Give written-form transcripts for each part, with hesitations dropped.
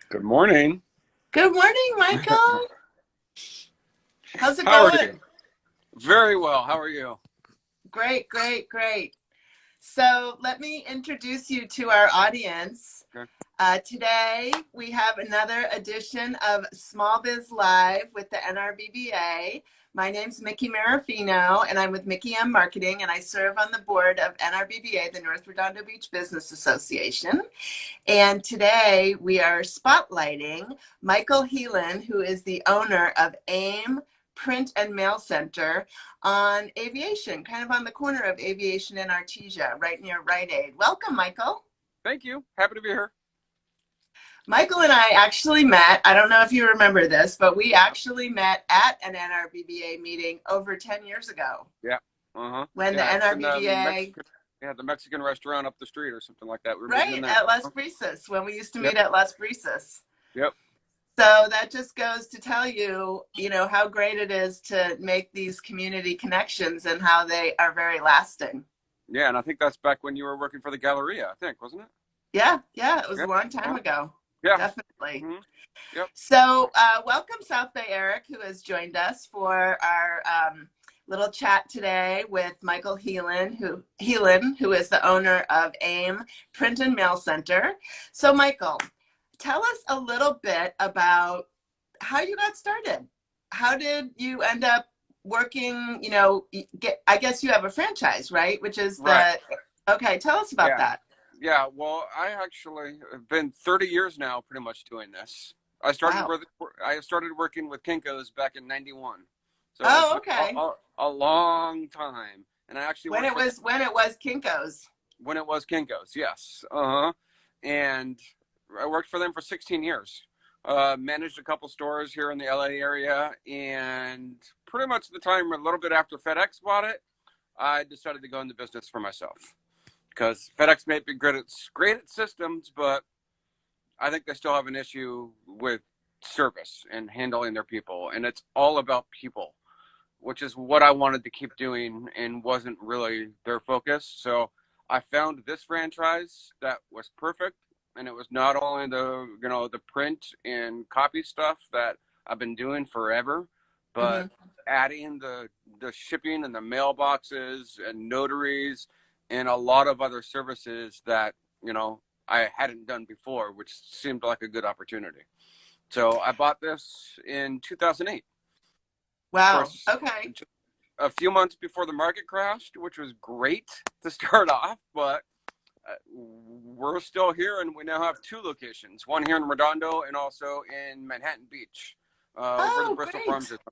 Good morning. Good morning, Michael. How's it How are going? you? Very well. How are you? Great, great, great. So let me introduce you to our audience. Okay. Today, we have another edition of Small Biz Live with the NRBBA. My name's Mickey Marafino, and I'm with Mickey M Marketing, and I serve on the board of NRBBA, the North Redondo Beach Business Association. And today, we are spotlighting Michael Helin, who is the owner of AIM Print and Mail Center on Aviation, kind of on the corner of Aviation and Artesia, right near Rite-Aid. Welcome, Michael. Thank you. Happy to be here. Michael and I actually met, I don't know if you remember this, but we actually met at an NRBBA meeting over 10 years ago. Yeah. Uh-huh. When the Yeah, it's in NRBBA, the Mexican restaurant up the street or something like that. We were meeting in right, there. at Las Brisas, when we used to Yep. meet at Las Brisas. Yep. So that just goes to tell you, how great it is to make these community connections and how they are very lasting. Yeah, and I think that's back when you were working for the Galleria, I think, wasn't it? Yeah, it was Yeah. a long time Uh-huh. ago. Yeah. Definitely. Mm-hmm. Yep. So welcome South Bay Eric, who has joined us for our little chat today with Michael Helin, who is the owner of AIM Print and Mail Center. So Michael, tell us a little bit about how you got started. How did you end up working, I guess you have a franchise, right? Which is Right. okay, tell us about Yeah. that. Yeah. Well, I actually have been 30 years now pretty much doing this. Wow. I started working with Kinko's back in 91. So it's Oh, been okay. a long time. And I actually When worked it for was Kinko's. when it was Kinko's, yes. Uh-huh. And I worked for them for 16 years. Managed a couple stores here in the LA area, and pretty much the time a little bit after FedEx bought it, I decided to go into business for myself. Because FedEx may be great at systems, but I think they still have an issue with service and handling their people. And it's all about people, which is what I wanted to keep doing and wasn't really their focus. So I found this franchise that was perfect. And it was not only the print and copy stuff that I've been doing forever, but Mm-hmm. adding the shipping and the mailboxes and notaries and a lot of other services that, I hadn't done before, which seemed like a good opportunity. So I bought this in 2008. Of Wow. course, Okay. just a few months before the market crashed, which was great to start off, but we're still here, and we now have two locations, one here in Redondo and also in Manhattan Beach, where the Oh, Bristol Farms great. is.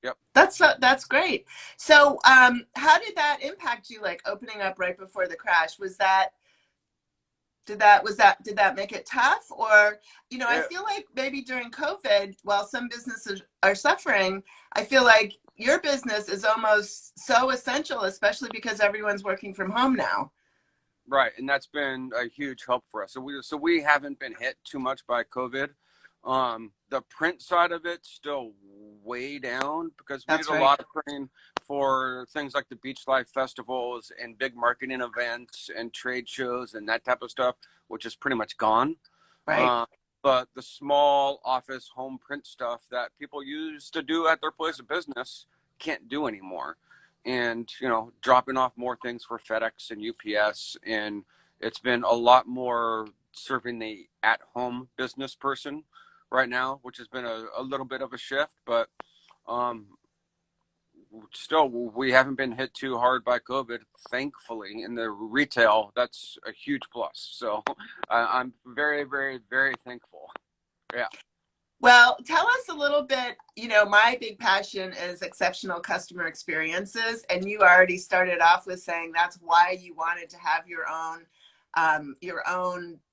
Yep. That's great. So, how did that impact you? Like opening up right before the crash? Did that make it tough? Or, I Yeah, feel like maybe during COVID, while some businesses are suffering, I feel like your business is almost so essential, especially because everyone's working from home now. right, and that's been a huge help for us. So we haven't been hit too much by COVID. The print side of it's still way down because we did That's a right. lot of printing for things like the beach life festivals and big marketing events and trade shows and that type of stuff, which is pretty much gone. Right. Uh, but the small office home print stuff that people used to do at their place of business can't do anymore. And, dropping off more things for FedEx and UPS. And it's been a lot more serving the at home business person right now, which has been a little bit of a shift. But um, still, we haven't been hit too hard by COVID, thankfully. In the retail, that's a huge plus. So I'm very, very, very thankful. Yeah. Well, tell us a little bit. My big passion is exceptional customer experiences, and you already started off with saying that's why you wanted to have your own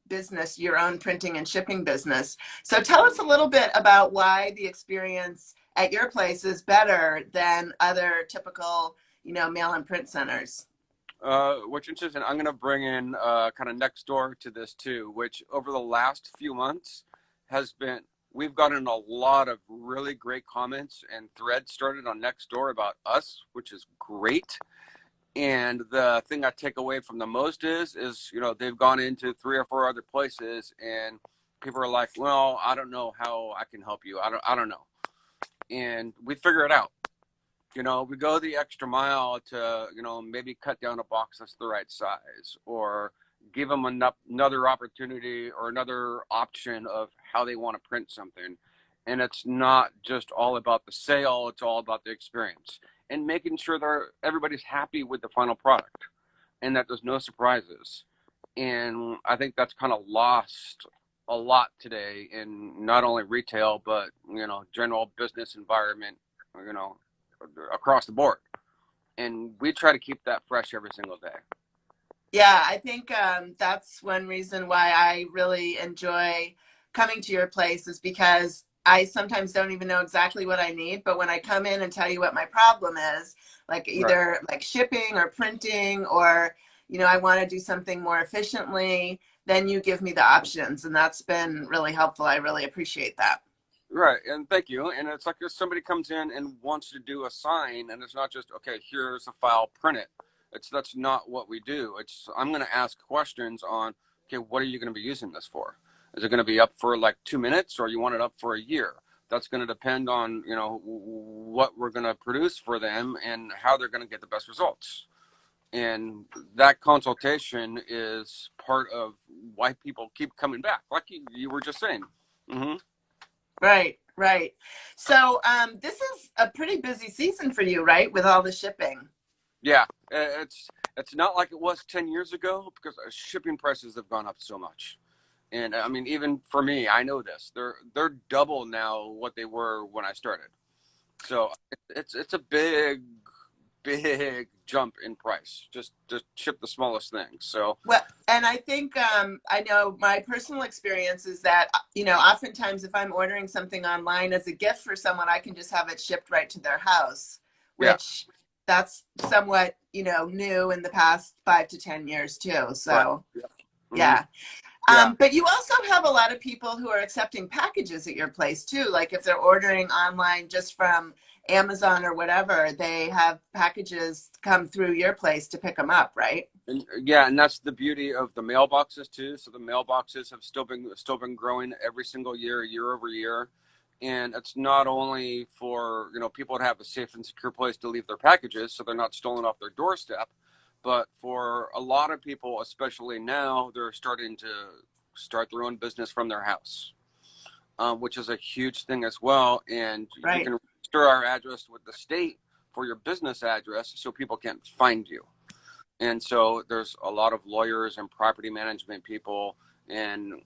business, your own printing and shipping business. So tell us a little bit about why the experience at your place is better than other typical, mail and print centers. Which interesting. I'm going to bring in kind of next door to this too, which over the last few months has been, we've gotten a lot of really great comments and threads started on Nextdoor about us, which is great. And the thing I take away from the most is they've gone into three or four other places and people are like, well, I don't know how I can help you. I don't know. And we figure it out. We go the extra mile to, maybe cut down a box that's the right size, or give them another opportunity or another option of how they want to print something. And it's not just all about the sale, it's all about the experience and making sure everybody's happy with the final product and that there's no surprises. And I think that's kind of lost a lot today in not only retail, but, general business environment, across the board. And we try to keep that fresh every single day. Yeah, I think that's one reason why I really enjoy coming to your place, is because I sometimes don't even know exactly what I need, but when I come in and tell you what my problem is, like either Right. like shipping or printing, or I want to do something more efficiently, then you give me the options, and that's been really helpful. I really appreciate that. Right, and thank you. And it's like if somebody comes in and wants to do a sign, and it's not just, okay, here's a file, print it. That's not what we do. I'm going to ask questions on, okay, what are you going to be using this for? Is it going to be up for like 2 minutes, or you want it up for a year? That's going to depend on, what we're going to produce for them and how they're going to get the best results. And that consultation is part of why people keep coming back, like you were just saying. Mm-hmm. Right, right. So this is a pretty busy season for you, right? With all the shipping. Yeah, it's not like it was 10 years ago, because shipping prices have gone up so much. And I mean, even for me, I know this. They're double now what they were when I started. So it's a big jump in price. Just ship the smallest things. So Well, and I think I know my personal experience is that, oftentimes if I'm ordering something online as a gift for someone, I can just have it shipped right to their house, yeah, which that's somewhat, new in the past 5 to 10 years too. right. So, Yeah. Mm-hmm. yeah. Yeah. But you also have a lot of people who are accepting packages at your place too. Like if they're ordering online just from Amazon or whatever, they have packages come through your place to pick them up, right? And that's the beauty of the mailboxes too. So the mailboxes have still been growing every single year over year. And it's not only for, people to have a safe and secure place to leave their packages so they're not stolen off their doorstep, but for a lot of people, especially now, they're starting to start their own business from their house, which is a huge thing as well. And you Right. can register our address with the state for your business address so people can't find you. And so there's a lot of lawyers and property management people and,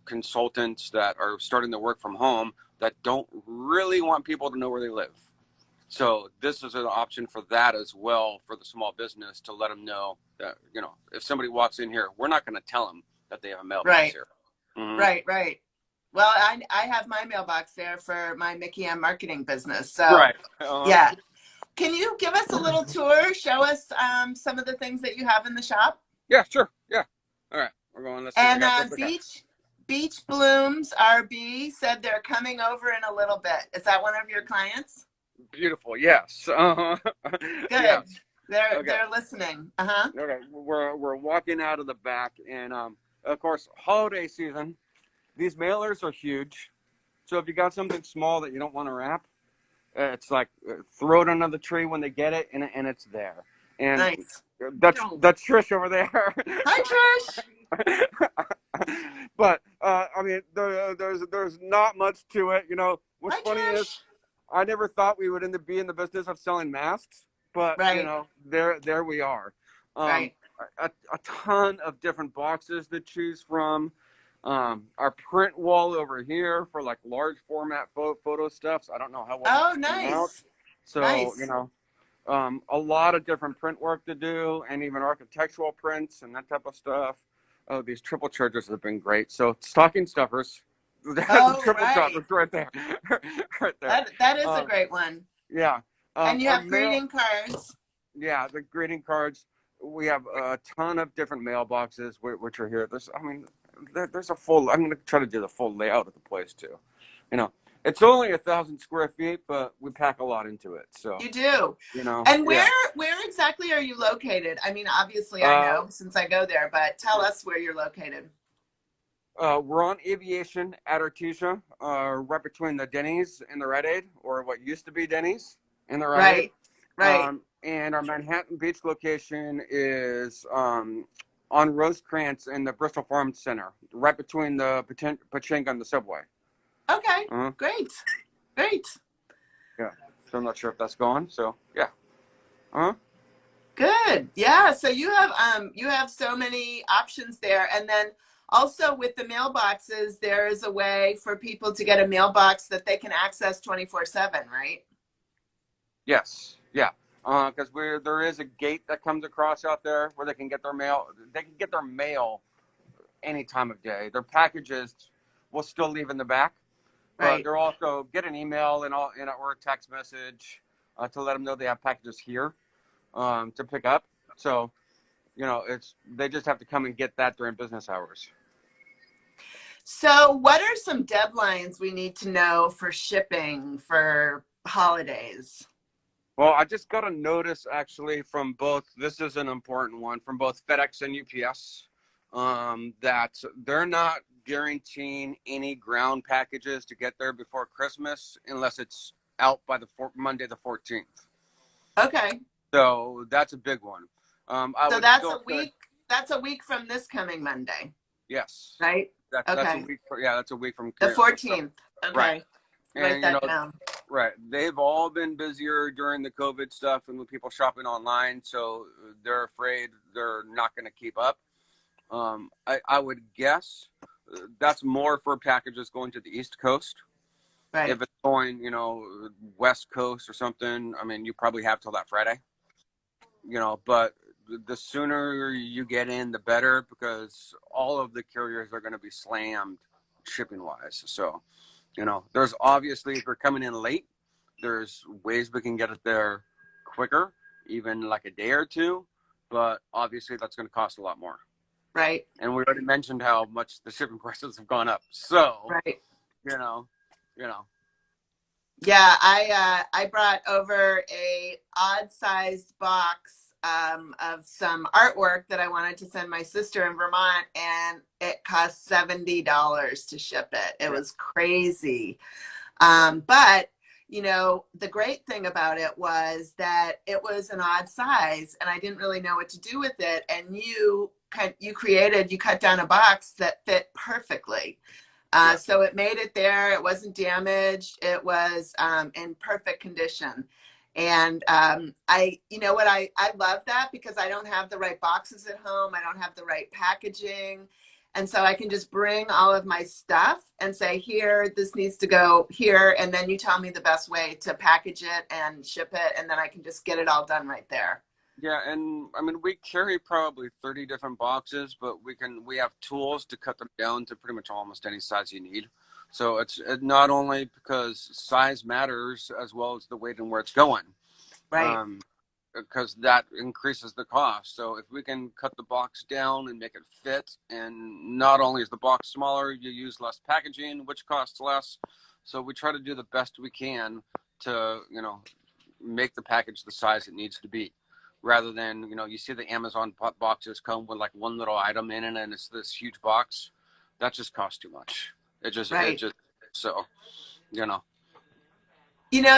consultants that are starting to work from home that don't really want people to know where they live. So this is an option for that as well, for the small business, to let them know that, if somebody walks in here, we're not going to tell them that they have a mailbox Right. here. Mm-hmm. Right, right. Well, I have my mailbox there for my Mickey M marketing business. So, Right. yeah. Can you give us a little tour? Show us some of the things that you have in the shop? Yeah, sure. Yeah. All right. We're going. Let's see. And Beach Blooms RB said they're coming over in a little bit. Is that one of your clients? Beautiful. Yes. Good. Yes. They're listening. Uh-huh. Okay. We're walking out of the back, and of course, holiday season. These mailers are huge. So if you got something small that you don't want to wrap, it's like throw it under the tree when they get it, and it's there. And Nice. that's Trish over there. Hi, Trish. But I mean, there's not much to it. What's Hi, funny Trish. is I never thought we would be in the business of selling masks, but Right. there we are. Right. A ton of different boxes to choose from. Our print wall over here for like large format photo stuffs. I don't know how well it's coming out. Nice. So Nice. a lot of different print work to do, and even architectural prints and that type of stuff. Oh, these triple chargers have been great. So stocking stuffers. Oh, Triple right. choppers right there. Right there. That is a great one. Yeah. And you have greeting cards. Yeah, the greeting cards. We have a ton of different mailboxes which are here. There's a full. I'm going to try to do the full layout of the place too. It's only 1,000 square feet, but we pack a lot into it. So You do. And And yeah. where exactly are you located? I mean, obviously I know since I go there, but tell us where you're located. We're on Aviation at Artesia, right between the Denny's and the Rite-Aid, or what used to be Denny's and the Rite-Aid. Right. And our Manhattan Beach location is on Rosecrans in the Bristol Farms Center, right between the Pachinko and the subway. Okay. Uh-huh. Great. Great. Yeah. So I'm not sure if that's going. So yeah. Uh-huh. Good. Yeah. So you have so many options there. And then also with the mailboxes, there is a way for people to get a mailbox that they can access 24/7, right? Yes. Yeah. Because there is a gate that comes across out there where they can get their mail. They can get their mail any time of day. Their packages will still leave in the back, but Right. they're also get an email or a text message to let them know they have packages here to pick up. So they just have to come and get that during business hours. So what are some deadlines we need to know for shipping for holidays? Well, I just got a notice actually from both. This is an important one from both FedEx and UPS that they're not guaranteeing any ground packages to get there before Christmas unless it's out by Monday the 14th. Okay. So that's a big one. So that's a week. That's a week from this coming Monday. Yes. Right. That's a week. That's a week from the 14th. Okay. Right. Write that down. Right. They've all been busier during the COVID stuff and with people shopping online, so they're afraid they're not going to keep up. I would guess that's more for packages going to the East Coast. Right. If it's going, West Coast or something, I mean, you probably have till that Friday. But the sooner you get in, the better, because all of the carriers are going to be slammed shipping wise. So, there's obviously, if you're coming in late, there's ways we can get it there quicker, even like a day or two. But obviously, that's going to cost a lot more. Right. And we already mentioned how much the shipping prices have gone up. So, right. Yeah, I brought over a odd sized box of some artwork that I wanted to send my sister in Vermont, and it cost $70 to ship it. It was crazy. But the great thing about it was that it was an odd size and I didn't really know what to do with it. And you cut down a box that fit perfectly. So it made it there. It wasn't damaged. It was in perfect condition. And I love that because I don't have the right boxes at home. I don't have the right packaging. And so I can just bring all of my stuff and say, here, this needs to go here. And then you tell me the best way to package it and ship it. And then I can just get it all done right there. Yeah. And I mean, we carry probably 30 different boxes, but we have tools to cut them down to pretty much almost any size you need. So it's not only because size matters as well as the weight and where it's going. Right. Because that increases the cost. So if we can cut the box down and make it fit, and not only is the box smaller, you use less packaging, which costs less. So we try to do the best we can to, make the package the size it needs to be, rather than, you see the Amazon boxes come with like one little item in it and it's this huge box. That just costs too much. So.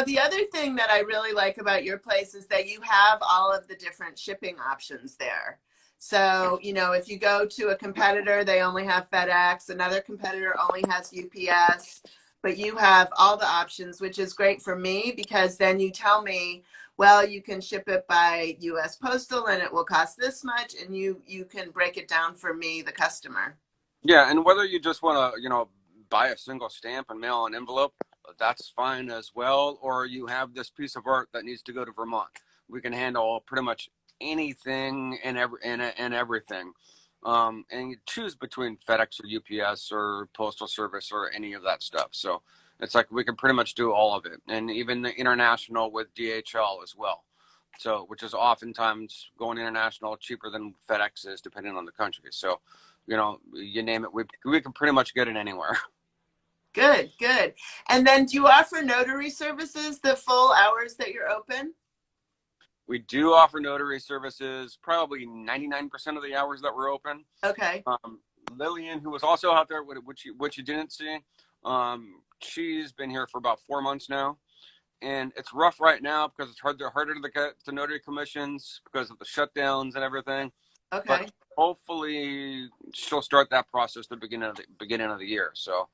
The other thing that I really like about your place is that you have all of the different shipping options there. So, if you go to a competitor, they only have FedEx. Another competitor only has UPS. But you have all the options, which is great for me because then you tell me, well, you can ship it by US Postal and it will cost this much. And you can break it down for me, the customer. Yeah, and whether you just want to, buy a single stamp and mail an envelope, that's fine as well. Or you have this piece of art that needs to go to Vermont. We can handle pretty much anything and everything. And you choose between FedEx or UPS or Postal Service or any of that stuff. So it's like we can pretty much do all of it. And even the international with DHL as well. So, which is oftentimes going international cheaper than FedEx is depending on the country. So, you name it, we can pretty much get it anywhere. Good. And then do you offer notary services the full hours that you're open? We do offer notary services probably 99% of the hours that we're open. Okay. Lillian, who was also out there, which you didn't see. She's been here for about 4 months now, and it's rough right now because it's harder to get the notary commissions because of the shutdowns and everything. Okay. But hopefully she'll start that process the beginning of the year. So,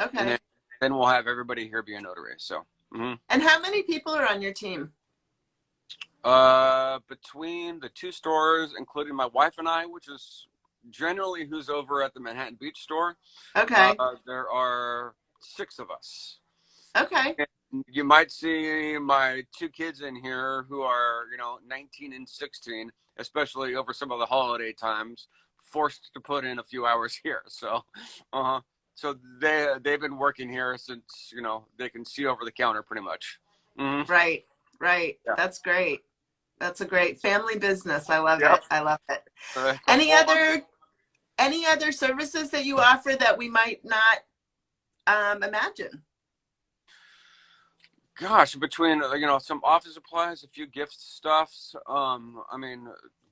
okay. And then we'll have everybody here be a notary. So. Mm-hmm. And how many people are on your team? Between the 2 stores, including my wife and I, which is generally who's over at the Manhattan Beach store. Okay. There are 6 of us. Okay. And you might see my 2 kids in here who are, 19 and 16, especially over some of the holiday times, forced to put in a few hours here. So, so they've been working here since, they can see over the counter pretty much. Mm-hmm. Right. Yeah. That's great. That's a great family business. I love it. I love it. Any other services that you offer that we might not imagine? Gosh, between some office supplies, a few gift stuffs.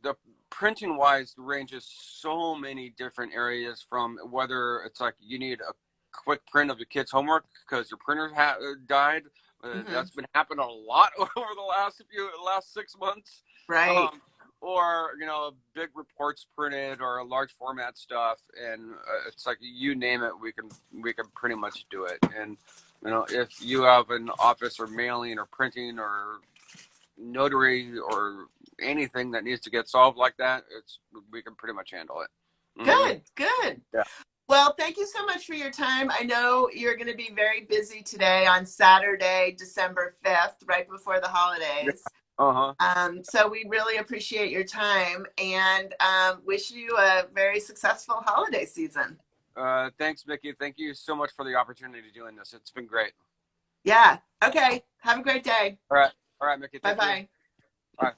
The printing wise ranges so many different areas, from whether it's like you need a quick print of your kid's homework because your printer died. Mm-hmm. That's been happening a lot over the last 6 months. Right. Or big reports printed or large format stuff, and it's like you name it, we can pretty much do it. And if you have an office or mailing or printing or notary or anything that needs to get solved like that, we can pretty much handle it. Mm-hmm. Good. Yeah. Well, thank you so much for your time. I know you're going to be very busy today on Saturday, December 5th, right before the holidays. So we really appreciate your time and wish you a very successful holiday season. Thanks, Mickey. Thank you so much for the opportunity to doing this. It's been great. Yeah. Okay. Have a great day. All right, Mickey. Bye-bye. Bye.